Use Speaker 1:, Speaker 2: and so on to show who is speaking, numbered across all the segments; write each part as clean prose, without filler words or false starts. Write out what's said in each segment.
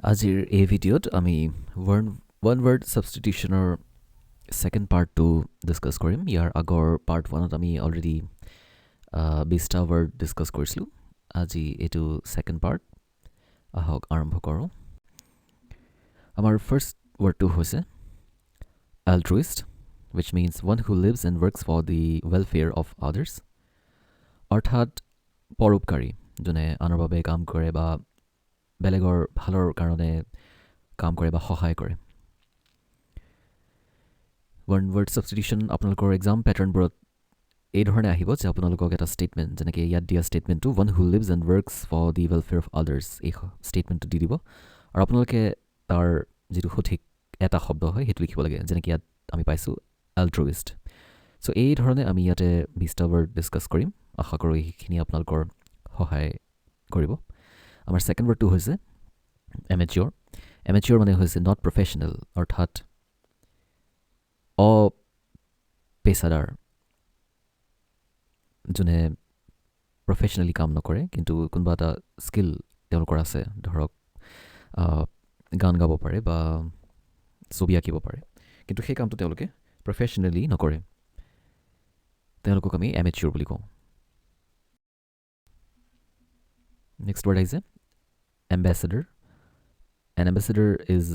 Speaker 1: আজিৰ এই ভিডিঅ'ত আমি ওৱান ৱৰ্ড ছাবষ্টিটিউশ্যনৰ ছেকেণ্ড পাৰ্টটো ডিছকাছ কৰিম। ইয়াৰ আগৰ পাৰ্ট 1ত আমি অলৰেডি 20টা ৱৰ্ড ডিছকাছ কৰিছিলোঁ। আজি এইটো ছেকেণ্ড পাৰ্ট। আহক আৰম্ভ কৰোঁ। আমাৰ ফাৰ্ষ্ট ৱৰ্ডটো হৈছে altruist, which means one who lives and works for the welfare of others. অৰ্থাৎ পৰোপকাৰী, যোনে আনৰ বাবে কাম কৰে বা বেলেগৰ ভালৰ কাৰণে কাম কৰে বা সহায় কৰে। ওৱান ৱৰ্ড ছাবষ্টিটিউশ্যন আপোনালোকৰ এক্সাম পেটাৰ্ণবোৰত এই ধৰণে আহিব যে আপোনালোকক এটা ষ্টেটমেণ্ট, যেনেকৈ ইয়াত দিয়া ষ্টেটমেণ্টটো one who lives and works for the welfare of others, এই ষ্টেটমেণ্টটো দি দিব আৰু আপোনালোকে তাৰ যিটো সঠিক এটা শব্দ হয় সেইটো লিখিব লাগে। যেনেকৈ ইয়াত আমি পাইছোঁ altruist। চ' এই ধৰণে আমি ইয়াতে 20টা ৱৰ্ড ডিছকাছ কৰিম। আশা কৰোঁ এইখিনি আপোনালোকৰ সহায় কৰিব। আমাৰ ছেকেণ্ড ৱৰ্ডটো হৈছে amateur। amateur মানে হৈছে নট প্ৰফেশ্যনেল, অৰ্থাৎ অপেচাদাৰ, যোনে প্ৰফেশ্যনেলি কাম নকৰে কিন্তু কোনোবা এটা স্কিল তেওঁলোকৰ আছে, ধৰক গান গাব পাৰে বা ছবি আঁকিব পাৰে, কিন্তু সেই কামটো তেওঁলোকে প্ৰফেশ্যনেলি নকৰে। তেওঁলোকক আমি amateur বুলি কওঁ। নেক্সট ৱৰ্ড আহিছে ambassador. An ambassador is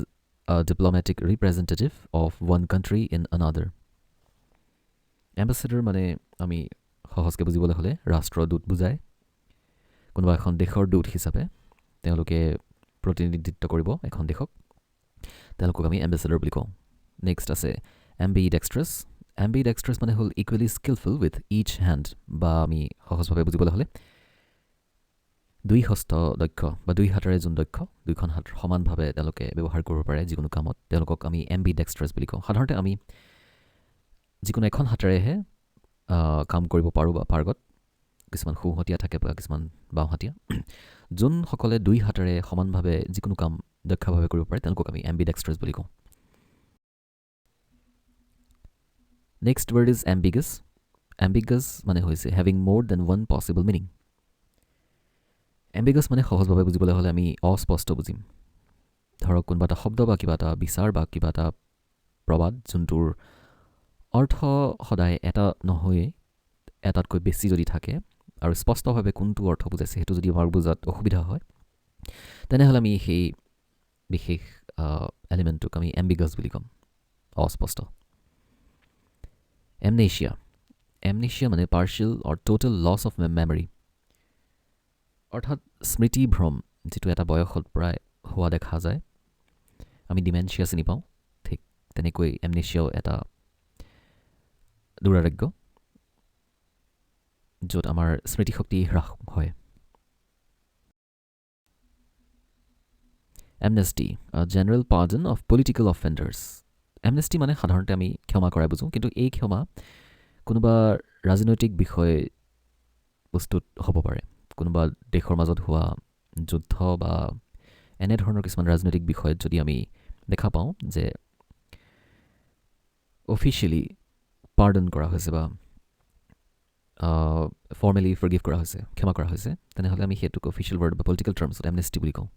Speaker 1: a diplomatic representative of one country in another. Ambassador মানে আমি সহজকৈ বুজিবলৈ হ'লে ৰাষ্ট্ৰদূত বুজায়। কোনোবা এখন দেশৰ দূত হিচাপে তেওঁলোকে প্ৰতিনিধিত্ব কৰিব এখন দেশক, তেওঁলোকক আমি ambassador বুলি কওঁ। নেক্সট আছে ambidextrous. ambidextrous মানে হ'ল equally skilful with each hand, বা আমি সহজভাৱে বুজিবলৈ হ'লে দুই হস্ত দক্ষ বা দুই হাতেৰে যোন দক্ষ, দুইখন হাত সমানভাৱে তেওঁলোকে ব্যৱহাৰ কৰিব পাৰে যিকোনো কামত, তেওঁলোকক আমি ambidextrous বুলি কওঁ। সাধাৰণতে আমি যিকোনো এখন হাতেৰেহে কাম কৰিব পাৰোঁ বা পাৰ্গত, কিছুমান সোঁহতীয়া থাকে বা কিছুমান বাওঁহতীয়া। যোনসকলে দুই হাতেৰে সমানভাৱে যিকোনো কাম দক্ষভাৱে কৰিব পাৰে তেওঁলোকক আমি ambidextrous বুলি কওঁ। Next word is ambiguous. ambiguous মানে হৈছে having more than one possible meaning. ambiguous মানে সহজভাৱে বুজিবলৈ হ'লে আমি অস্পষ্ট বুজিম। ধৰক কোনোবা এটা শব্দ বা কিবা এটা বিচাৰ বা কিবা এটা প্ৰবাদ যোনটোৰ অৰ্থ সদায় এটা নহয়ে এটাতকৈ বেছি যদি থাকে আৰু স্পষ্টভাৱে কোনটো অৰ্থ বুজাইছে সেইটো যদি আমাৰ বুজাত অসুবিধা হয়, তেনেহ'লে আমি সেই বিশেষ এলিমেণ্টটোক আমি ambiguous বুলি ক'ম, অস্পষ্ট। amnesia. amnesia মানে partial or total loss of memory, অৰ্থাৎ স্মৃতিভ্ৰম, যিটো এটা বয়সত প্ৰায় হোৱা দেখা যায়। আমি ডিমেনচিয়া চিনি পাওঁ, ঠিক তেনেকৈ amnesiaও এটা দুৰাৰোগ্য য'ত আমাৰ স্মৃতিশক্তি হ্ৰাস হয়। amnesty, a general pardon of political offenders. amnesty মানে সাধাৰণতে আমি ক্ষমা কৰাই বুজোঁ, কিন্তু এই ক্ষমা কোনোবা ৰাজনৈতিক বিষয় বস্তুত হ'ব পাৰে। কোনোবা দেশৰ মাজত হোৱা যুদ্ধ বা এনেধৰণৰ কিছুমান ৰাজনৈতিক বিষয়ত যদি আমি দেখা পাওঁ যে অফিচিয়েলি পাৰ্ডন কৰা হৈছে বা ফৰ্মেলি ফৰগিভ কৰা হৈছে, ক্ষমা কৰা হৈছে, তেনেহ'লে আমি সেইটোক অফিচিয়েল ৱৰ্ড বা পলিটিকেল টাৰ্মছত amnesty বুলি কওঁ।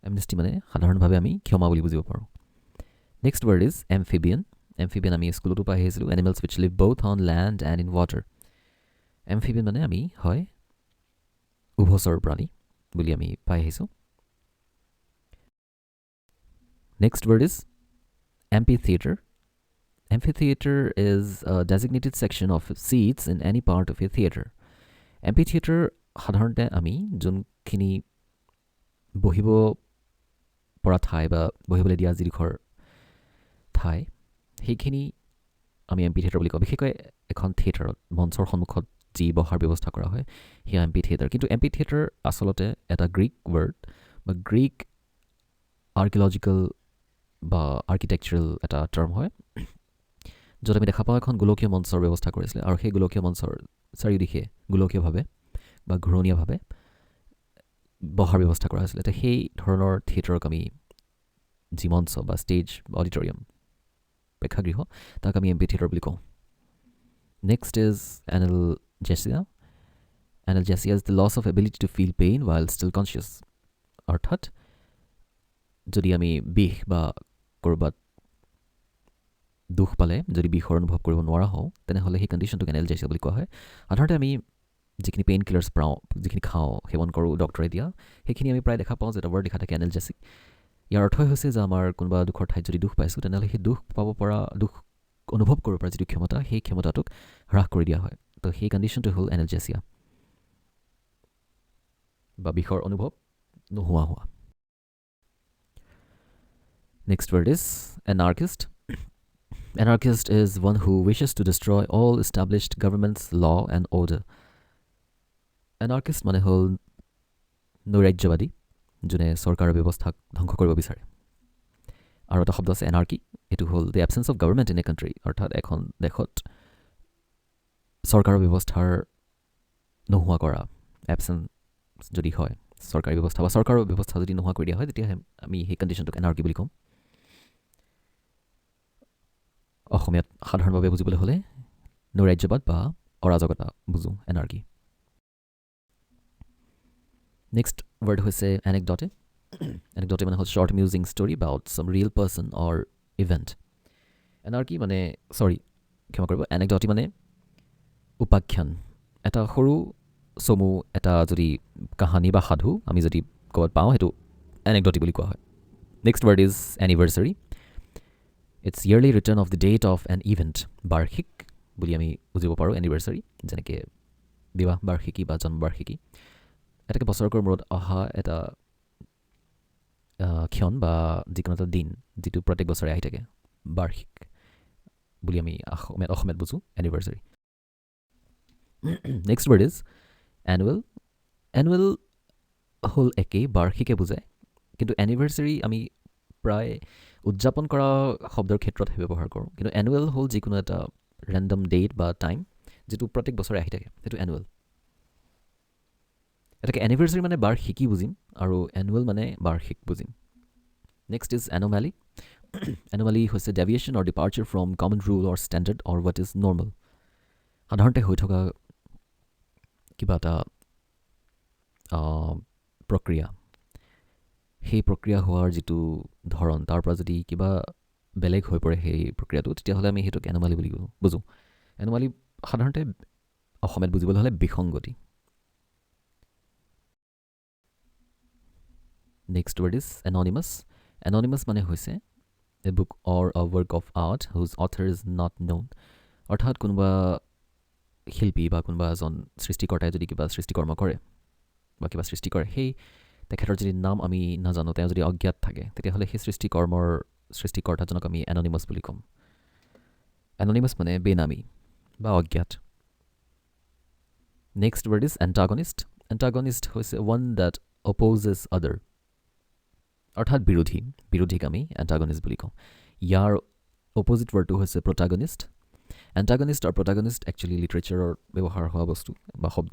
Speaker 1: amnesty মানে সাধাৰণভাৱে আমি ক্ষমা বুলি বুজিব পাৰোঁ। Next word is amphibian. amphibian আমি স্কুলতো পাই আহিছিলোঁ, animals which live both on land and in water. amphibian মানে আমি হয় উভচৰ প্ৰাণী বুলি আমি পাই আহিছোঁ। Next word is amphitheater. amphitheater is a designated section of seats in any part of a theater. amphitheater সাধাৰণতে আমি যোনখিনি বহিব পৰা ঠাই বা বহিবলৈ দিয়া যিডোখৰ ঠাই, সেইখিনি আমি amphitheater বুলি কওঁ। বিশেষকৈ এখন থিয়েটাৰত মঞ্চৰ সন্মুখত যি বহাৰ ব্যৱস্থা কৰা হয় সেয়া amphitheater। কিন্তু amphitheater আচলতে এটা গ্ৰীক ৱৰ্ড বা গ্ৰীক আৰ্কিঅলজিকেল বা আৰ্কিটেকচাৰেল এটা টাৰ্ম হয়, য'ত আমি দেখা পাওঁ এখন গোলকীয় মঞ্চৰ ব্যৱস্থা কৰিছিলে আৰু সেই গোলকীয় মঞ্চৰ চাৰিওদিশে গোলকীয়ভাৱে বা ঘূৰণীয়াভাৱে বহাৰ ব্যৱস্থা কৰা হৈছিলে। তো সেই ধৰণৰ থিয়েটাৰক আমি যি মঞ্চ বা ষ্টেজ বা অডিটৰিয়াম প্ৰেক্ষাগৃহ, তাক আমি amphitheater বুলি কওঁ। Next is analgesia. Analgesia is the loss of ability to feel pain while still conscious. অৰ্থাৎ যদি আমি বিষ বা ক'ৰবাত দুখ পালে যদি বিষৰ অনুভৱ কৰিব নোৱাৰা হওঁ তেনেহ'লে সেই কণ্ডিশ্যনটোক এনালজেচিয়া বুলি কোৱা হয় সাধাৰণতে আমি যিখিনি পেইন কিলাৰ্ছ পাওঁ যিখিনি খাওঁ সেৱন কৰোঁ ডক্টৰে দিয়া সেইখিনি আমি প্ৰায় দেখা পাওঁ যে এটা ৱৰ্ড লিখা থাকে এনালজেচিক ইয়াৰ অৰ্থই হৈছে যে আমাৰ কোনোবা দুখৰ ঠাইত যদি দুখ পাইছোঁ তেনেহ'লে সেই দুখ পাব পৰা দুখ অনুভৱ কৰিব পৰা যিটো ক্ষমতা সেই ক্ষমতাটোক হ্ৰাস কৰি দিয়া হয় তো সেই কণ্ডিশ্যনটো হ'ল এনালজেচিয়া বা বিষৰ অনুভৱ নোহোৱা হোৱা next word is anarchist. Anarchist is one who wishes to destroy all established governments, law and order. Anarchist মানে হ'ল নৈৰাজ্যবাদী যোনে চৰকাৰৰ ব্যৱস্থাক ধ্বংস কৰিব বিচাৰে আৰু এটা শব্দ আছে এনাৰ্কি এইটো হ'ল the absence of government in a country অৰ্থাৎ এখন দেশত চৰকাৰৰ ব্যৱস্থাৰ নোহোৱা কৰা absence যদি হয় চৰকাৰী ব্যৱস্থা বা চৰকাৰৰ ব্যৱস্থা যদি নোহোৱা কৰি দিয়া হয় তেতিয়াহে আমি সেই কণ্ডিশ্যনটোক এনাৰ্কি বুলি ক'ম অসমীয়াত সাধাৰণভাৱে বুজিবলৈ হ'লে নৈৰাজ্যবাদ বা অৰাজকতা বুজোঁ এনাৰ্কি নেক্সট ৱৰ্ড হৈছে anecdote. Anecdote মানে হ'ল short amusing story about some real person or event. Anarchy মানে ক্ষমা কৰিব anecdote মানে উপাখ্যান এটা সৰু চমু এটা যদি কাহানী বা সাধু আমি যদি ক'ৰবাত পাওঁ সেইটো anecdote বুলি কোৱা হয় next word is anniversary. It's yearly return of the date of an event. বাৰ্ষিক বুলি আমি বুজিব পাৰোঁ anniversary যেনেকৈ বিবাহ বাৰ্ষিকী বা জন্মবাৰ্ষিকী এটাকে বছৰকৰ মূৰত অহা এটা ক্ষণ বা যিকোনো এটা দিন যিটো প্ৰত্যেক বছৰে আহি থাকে বাৰ্ষিক বুলি আমি অসমীয়াত বুজোঁ anniversary next word is annual annual হ'ল একেই বাৰ্ষিকে বুজায় কিন্তু এনিভাৰ্চাৰী আমি প্ৰায় উদযাপন কৰা শব্দৰ ক্ষেত্ৰতহে ব্যৱহাৰ কৰোঁ কিন্তু এনুৱেল হ'ল যিকোনো এটা ৰেণ্ডম ডেট বা টাইম যিটো প্ৰত্যেক বছৰে আহি থাকে সেইটো এনুৱেল এটাকে এনিভাৰ্চাৰী মানে বাৰ্ষিকী বুজিম আৰু এনুৱেল মানে বাৰ্ষিক বুজিম নেক্সট ইজ এনোমেলি এনোমেলি হৈছে deviation or departure from common rule or standard or what is normal সাধাৰণতে হৈ থকা কিবা এটা প্ৰক্ৰিয়া সেই প্ৰক্ৰিয়া হোৱাৰ যিটো ধৰণ তাৰ পৰা যদি কিবা বেলেগ হৈ পৰে সেই প্ৰক্ৰিয়াটো তেতিয়াহ'লে আমি সেইটোক এনোমেলি বুলি বুজোঁ এনোমেলি সাধাৰণতে অসমীয়াত বুজিবলৈ হ'লে বিসংগতি Next word is anonymous. Anonymous মানে হৈছে a book or a work of art whose author is not known. অৰ্থাৎ কোনোবা শিল্পী বা কোনোবা এজন সৃষ্টিকৰ্তাই যদি কিবা সৃষ্টিকৰ্ম কৰে বা কিবা সৃষ্টি কৰে সেই তেখেতৰ যদি নাম আমি নাজানো তেওঁ যদি অজ্ঞাত থাকে তেতিয়াহ'লে সেই সৃষ্টিকৰ্মৰ সৃষ্টিকৰ্তাজনক আমি anonymous বুলি ক'ম anonymous মানে বেনামী বা অজ্ঞাত Next word is antagonist. Antagonist হৈছে one that opposes other. অৰ্থাৎ বিৰোধীক আমি এণ্টাগনিষ্ট বুলি কওঁ ইয়াৰ অপজিট ৱৰ্ডটো হৈছে প্ৰটাগনিষ্ট এণ্টাগনিষ্ট আৰু প্ৰটাগনিষ্ট একচুৱেলি লিটাৰেচাৰৰ ব্যৱহাৰ হোৱা বস্তু বা শব্দ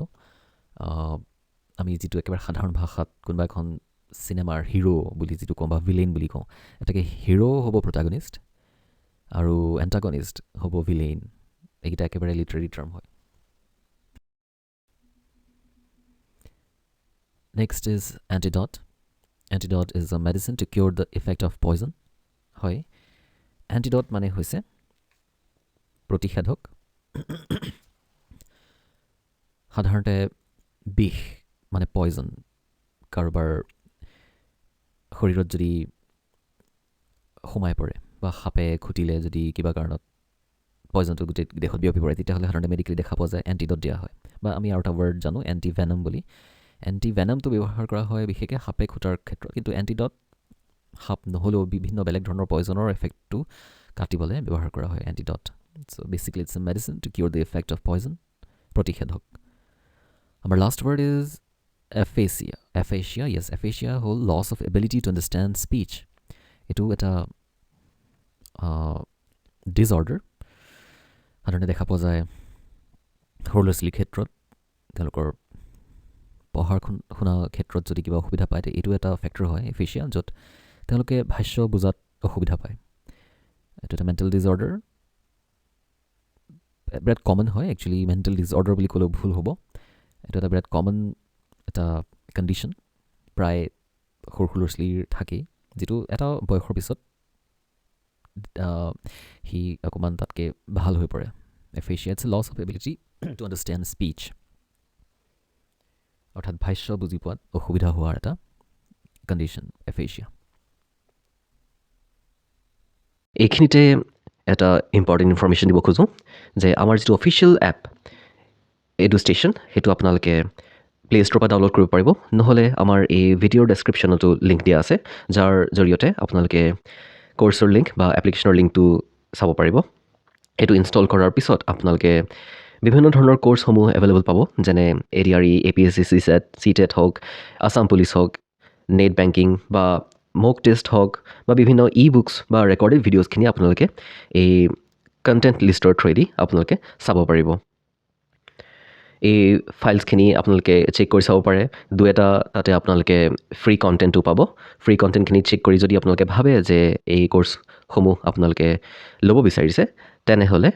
Speaker 1: আমি যিটো একেবাৰে সাধাৰণ ভাষাত কোনোবা এখন চিনেমাৰ হিৰো বুলি যিটো কওঁ বা ভিলেইন বুলি কওঁ এটাকে হিৰো হ'ব প্ৰটাগনিষ্ট আৰু এণ্টাগনিষ্ট হ'ব ভিলেইন এইকেইটা একেবাৰে লিটাৰেৰী টাৰ্ম হয় next is antidote Antidote is a medicine to cure the effect of poison. হয় antidote মানে হৈছে প্ৰতিষেধক সাধাৰণতে বিষ মানে পয়জন কাৰোবাৰ শৰীৰত যদি সোমাই পৰে বা সাপে খুটিলে যদি কিবা কাৰণত পয়জনটো গোটেই দেহত বিয়পি পৰে তেতিয়াহ'লে সাধাৰণতে মেডিকেলি দেখা পোৱা যায় এণ্টিডট দিয়া হয় বা আমি আৰু এটা ৱৰ্ড জানো এণ্টিভেনম বুলি এণ্টিভেনমটো ব্যৱহাৰ কৰা হয় বিশেষকৈ সাপে খুটাৰ ক্ষেত্ৰত কিন্তু এণ্টিডট সাপ নহ'লেও বিভিন্ন বেলেগ ধৰণৰ পয়জনৰ এফেক্টটো কাটিবলৈ ব্যৱহাৰ কৰা হয় antidote so' basically it's a medicine to cure the effect of poison প্ৰতিষেধক আমাৰ লাষ্ট ৱৰ্ড ইজ এফেচিয়া হ'ল loss of ability to understand speech এইটো এটা ডিছঅৰ্ডাৰ সাধাৰণতে দেখা পোৱা যায় সৰু ল'ৰা ছোৱালীৰ ক্ষেত্ৰত তেওঁলোকৰ পঢ়াৰ শুনা ক্ষেত্ৰত যদি কিবা অসুবিধা পায় এইটো এটা ফেক্টৰ হয় এফেচিয়া য'ত তেওঁলোকে ভাষ্য বুজাত অসুবিধা পায় এইটো এটা মেণ্টেল ডিছঅৰ্ডাৰ বিৰাট কমন হয় একচুৱেলি মেণ্টেল ডিছঅৰ্ডাৰ বুলি ক'লেও ভুল হ'ব এইটো এটা বিৰাট কমন এটা কণ্ডিশ্যন প্ৰায় সৰু ল'ৰা ছোৱালীৰ থাকেই, যিটো এটা বয়সৰ পিছত সি অকণমান তাতকৈ ভাল হৈ পৰে। Aphasia it's a loss of ability to understand speech, অৰ্থাৎ ভাষ্য বুজি পোৱাত অসুবিধা হোৱাৰ এটা কণ্ডিশ্যন এফেচিয়া।
Speaker 2: এইখিনিতে এটা ইম্পৰ্টেণ্ট ইনফৰ্মেশ্যন দিব খোজোঁ যে আমাৰ যিটো অফিচিয়েল এপ এডুষ্টেশ্যন, সেইটো আপোনালোকে প্লে ষ্ট'ৰৰ পৰা ডাউনলোড কৰিব পাৰিব, নহ'লে আমাৰ এই ভিডিঅ'ৰ ডেছক্ৰিপশ্যনতো লিংক দিয়া আছে, যাৰ জৰিয়তে আপোনালোকে কৰ্চৰ লিংক বা এপ্লিকেশ্যনৰ লিংকটো চাব পাৰিব। এইটো ইনষ্টল কৰাৰ পিছত আপোনালোকে বিভিন্ন ধৰণৰ কৰ্চসমূহ এভেইলেবল পাব, যেনে ADRE, APSc, CSAT, CTET হওক, আছাম পুলিচ হওক, নেট বেংকিং বা মক টেষ্ট হওক, বা বিভিন্ন বুকছ বা ৰেকৰ্ডেড ভিডিঅ'ছখিনি আপোনালোকে এই কণ্টেণ্ট লিষ্টৰ থ্ৰুৱেদি আপোনালোকে চাব পাৰিব। এই ফাইলছখিনি আপোনালোকে চেক কৰি চাব পাৰে। দুই এটা তাতে আপোনালোকে ফ্ৰী কণ্টেণ্টো পাব। ফ্ৰী কণ্টেণ্টখিনি চেক কৰি যদি আপোনালোকে ভাবে যে এই কৰ্চসমূহ আপোনালোকে ল'ব বিচাৰিছে, তেনেহ'লে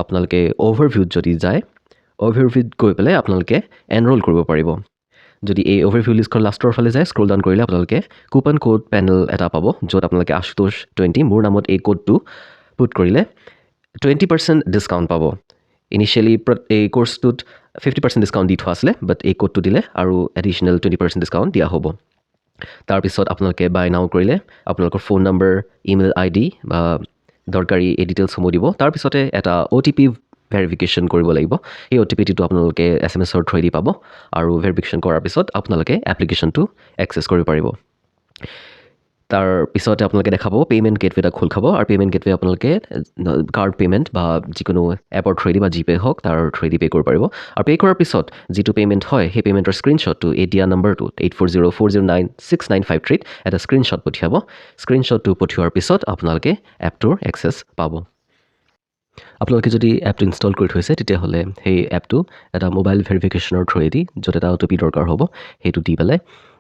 Speaker 2: আপোনালোকে অ'ভাৰভিউত যদি যায়, অ'ভাৰভিউত গৈ পেলাই আপোনালোকে এনৰোল কৰিব পাৰিব। যদি এই অ'ভাৰভিউ লিষ্টখন লাষ্টৰ ফালে যায়, স্ক্ৰল ডাউন কৰিলে আপোনালোকে কুপন কোড পেনেল এটা পাব, য'ত আপোনালোকে আশুতোষ 20 মোৰ নামত এই কোডটো পুট কৰিলে 20% ডিছকাউণ্ট পাব। ইনিচিয়েলি এই কৰ্চটোত 50% ডিছকাউণ্ট দি থোৱা আছিলে, বাট এই কোডটো দিলে আৰু এডিশ্যনেল 20% ডিছকাউণ্ট দিয়া হ'ব। তাৰপিছত আপোনালোকে বাই নাও কৰিলে আপোনালোকৰ ফোন নম্বৰ, ইমেইল ID বা দৰকাৰী এই ডিটেইলছসমূহ দিব। তাৰপিছতে এটা OTP ভেৰিফিকেশ্যন কৰিব লাগিব। এই OTPটো আপোনালোকে SMS-ৰ থ্ৰুৱেদি পাব, আৰু ভেৰিফিকেশ্যন কৰাৰ পিছত আপোনালোকে এপ্লিকেশ্যনটো এক্সেছ কৰিব পাৰিব। তাৰপিছতে আপোনালোকে দেখা পাব পে'মেণ্ট গেটৱে এটা খোল খাব, আৰু পে'মেণ্ট গেটৱে আপোনালোকে কাৰ্ড পে'মেণ্ট বা যিকোনো এপৰ থ্ৰুৱেদি বা জিপে হওক তাৰ থ্ৰুৱেদি পে' কৰিব পাৰিব। আৰু পে' কৰাৰ পিছত যিটো পে'মেণ্ট হয়, সেই পে'মেণ্টৰ স্ক্ৰীণশ্বটটো এই দিয়া নম্বৰটোত 8404096953 এটা স্ক্ৰীণশ্বট পঠিয়াব। স্ক্ৰীণশ্বটটো পঠিওৱাৰ পিছত আপোনালোকে এপটোৰ এক্সেছ পাব। আপোনালোকে যদি এপটো ইনষ্টল কৰি থৈছে, তেতিয়াহ'লে সেই এপটো এটা মোবাইল ভেৰিফিকেশ্যনৰ থ্ৰুৱেদি, য'ত এটা OTP দৰকাৰ হ'ব, সেইটো দি পেলাই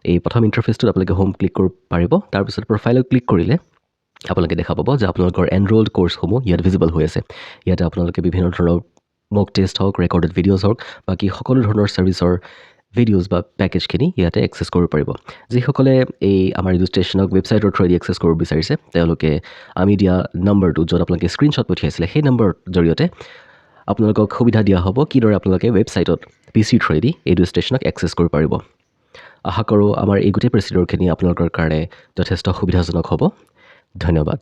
Speaker 2: এই প্ৰথম ইণ্টাৰফেচটোত আপোনালোকে হোম ক্লিক কৰিব পাৰিব। তাৰপিছত প্ৰফাইলত ক্লিক কৰিলে আপোনালোকে দেখা পাব যে আপোনালোকৰ এনৰোল্ড কৰ্চসমূহ ইয়াত ভিজিবল হৈ আছে। ইয়াতে আপোনালোকে বিভিন্ন ধৰণৰ মক টেষ্ট হওক, ৰেকৰ্ডেড ভিডিঅ'জ হওক, বাকী সকলো ধৰণৰ ছাৰ্ভিচৰ ভিডিঅ'জ বা পেকেজখিনি ইয়াতে এক্সেছ কৰিব পাৰিব। যিসকলে এই আমাৰ এডুষ্টেশ্যনক ৱেবছাইটৰ থ্ৰুৱেদি এক্সেছ কৰিব বিচাৰিছে, তেওঁলোকে আমি দিয়া নম্বৰটো, য'ত আপোনালোকে স্ক্ৰীণশ্বট পঠিয়াইছিলে, সেই নম্বৰৰ জৰিয়তে আপোনালোকক সুবিধা দিয়া হ'ব কিদৰে আপোনালোকে ৱেবছাইটত PC থ্ৰুৱেদি এডুষ্টেশ্যনক এক্সেছ কৰিব পাৰিব। আশা কৰোঁ আমাৰ এই গোটেই প্ৰচিডিউৰখিনি আপোনালোকৰ কাৰণে যথেষ্ট সুবিধাজনক হ'ব। ধন্যবাদ।